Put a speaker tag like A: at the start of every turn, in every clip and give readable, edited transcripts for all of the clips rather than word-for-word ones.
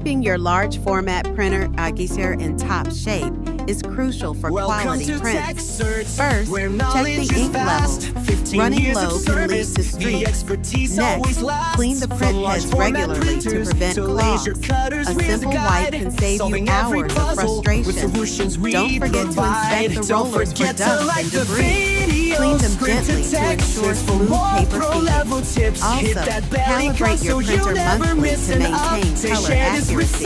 A: Keeping your large format printer in top shape is crucial for quality prints. First, check the ink level. Running low can lead to streaks. Next, clean the print heads regularly to prevent clogs. A simple wipe can save you hours of frustration. Don't forget to inspect the rollers for dust and debris. Clean them gently to ensure smooth paper feeding. Also, calibrate your printer monthly to maintain color accuracy.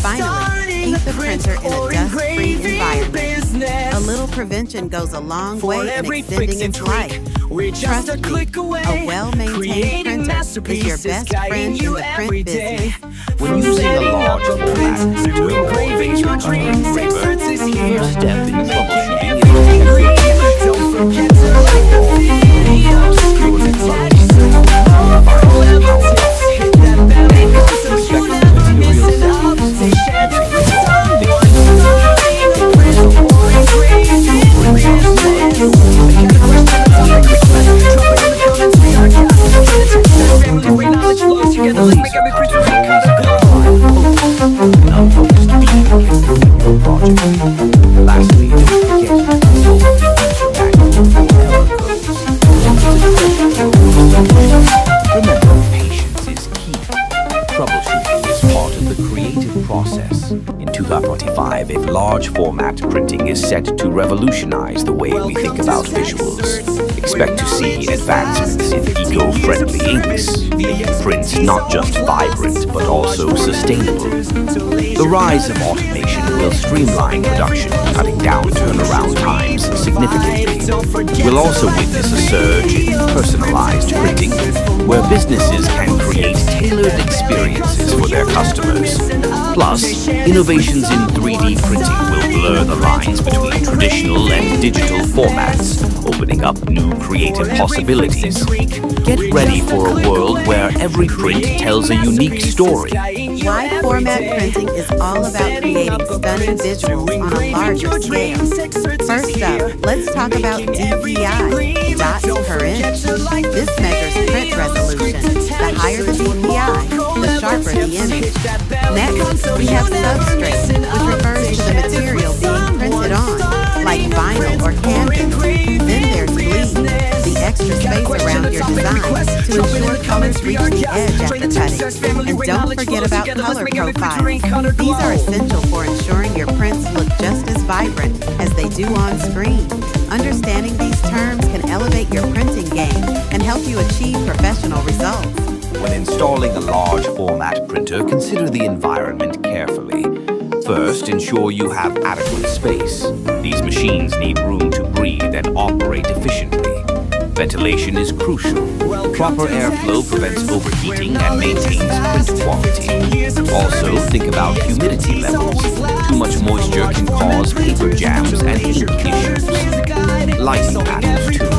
A: Finally, keep the printer in a dust-free environment. A little prevention goes a long way in extending its life. Trust me, a well-maintained printer is your best friend in the print business.
B: When using a large format printer or laser cutting engraver, the first step in troubleshooting is
C: Don't forget to like the video, click the tag, hit that bell icon so you never miss an update. Share it with someone starting a print or engraving business. Got a question, a topic, request, drop it in the comments, we are gathered. Family, great knowledge flows together, let's make every printer ink go.
B: now focused being against your project. Lastly, don't forget to consult the user manual for error codes. Remember, patience is key. Troubleshooting is part of the creative process. In 2025, if large format printing is set to revolutionize the way we think about visuals. Expect to see advancements in eco-friendly inks, making prints not just vibrant but also sustainable. The rise of automation will streamline production, cutting down turnaround times significantly. We'll also witness a surge in personalized printing, where businesses can create tailored experiences for their customers. Plus, innovations in 3D printing will blur the lines between traditional and digital formats, opening up new creative possibilities. Get ready for a world where every print tells a unique story.
A: Wide format printing is all about creating stunning visuals on a larger scale. First up, let's talk about DPI, dots per inch. This measures print resolution. The higher the DPI, the sharper the image. Next, we have substrate, which refers to the material being printed on, like vinyl or canvas. Then there's bleed, the extra space around your design to ensure colors reach the edge at the cutting. And don't forget about color profiles. These are essential for ensuring your prints look just as vibrant as they do on screen. Understanding these terms can elevate your printing game and help you achieve professional results.
B: When installing a large format printer, consider the environment carefully. First, ensure you have adequate space. These machines need room to breathe and operate efficiently. Ventilation is crucial. Proper airflow prevents overheating and maintains print quality. Also, think about humidity levels. Too much moisture can cause paper jams and ink issues. Lighting matters too.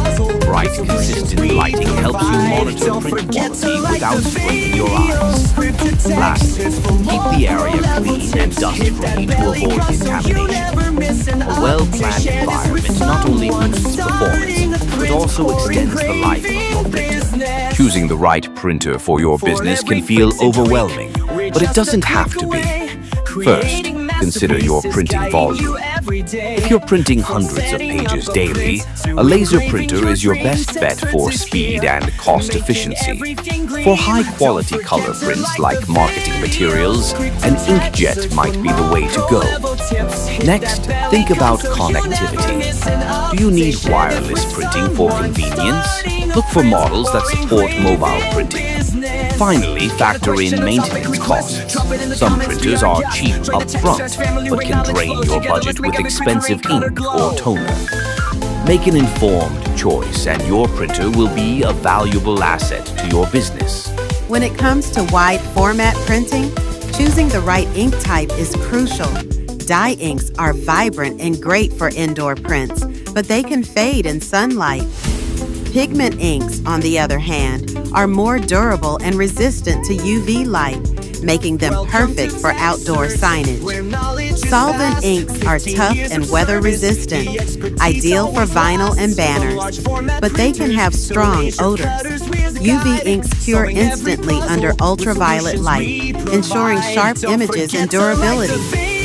B: Bright, consistent lighting helps you monitor print quality without straining your eyes. Lastly, keep the area clean and dust-free to avoid contamination. A well-planned environment not only boosts performance, but also extends the life of your printer. Choosing the right printer for your business can feel overwhelming, but it doesn't have to be. First, consider your printing volume. If you're printing hundreds of pages daily, a laser printer is your best bet for speed and cost efficiency. For high-quality color prints like marketing materials, an inkjet might be the way to go. Next, think about connectivity. Do you need wireless printing for convenience? Look for models that support mobile printing. Finally, factor in maintenance costs. Some printers are cheap up front, but can drain your budget with expensive ink or toner. Make an informed choice, and your printer will be a valuable asset to your business.
A: When it comes to wide format printing, choosing the right ink type is crucial. Dye inks are vibrant and great for indoor prints, but they can fade in sunlight. Pigment inks, on the other hand, are more durable and resistant to UV light. making them perfect for outdoor signage. Solvent inks are tough and weather-resistant, ideal for vinyl and banners, but they can have strong odors. UV inks cure instantly under ultraviolet light, ensuring sharp images and durability,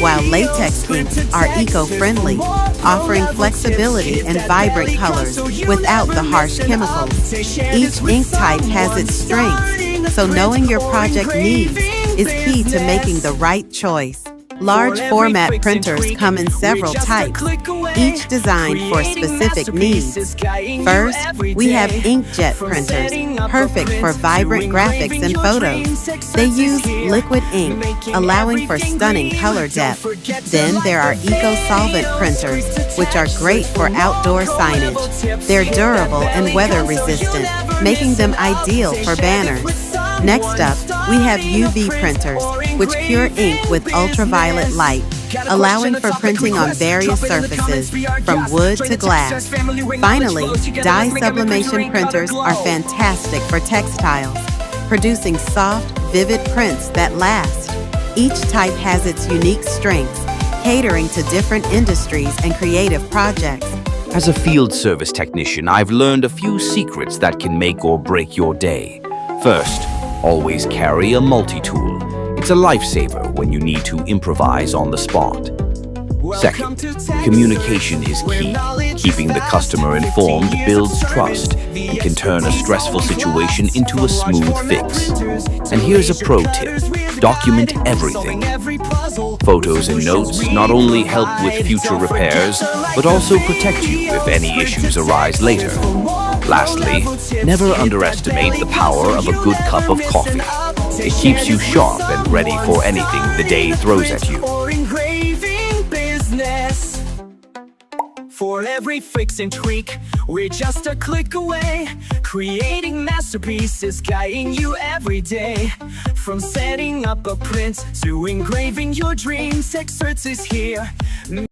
A: while latex inks are eco-friendly, offering flexibility and vibrant colors without the harsh chemicals. Each ink type has its strengths, so knowing your project needs is key to making the right choice. Large format printers come in several types, each designed for specific needs. First, we have inkjet printers, perfect for vibrant graphics and photos. They use liquid ink, allowing for stunning color depth. Then there are eco-solvent printers, which are great for outdoor signage. They're durable and weather-resistant, making them ideal for banners. Next up, we have UV printers, which cure ink with ultraviolet light, allowing for printing on various surfaces, from wood to glass. Finally, dye sublimation printers are fantastic for textiles, producing soft, vivid prints that last. Each type has its unique strengths, catering to different industries and creative projects.
B: As a field service technician, I've learned a few secrets that can make or break your day. First, always carry a multi-tool. It's a lifesaver when you need to improvise on the spot. Second, communication is key. Keeping the customer informed builds trust and can turn a stressful situation into a smooth fix. And here's a pro tip: document everything. Photos and notes not only help with future repairs, but also protect you if any issues arise later. Lastly, never underestimate the power of a good cup of coffee. It keeps you sharp and ready for anything the day throws at you.
C: For every fix and tweak, we're just a click away. Creating masterpieces, guiding you every day. From setting up a print to engraving your dreams, Cetz is here.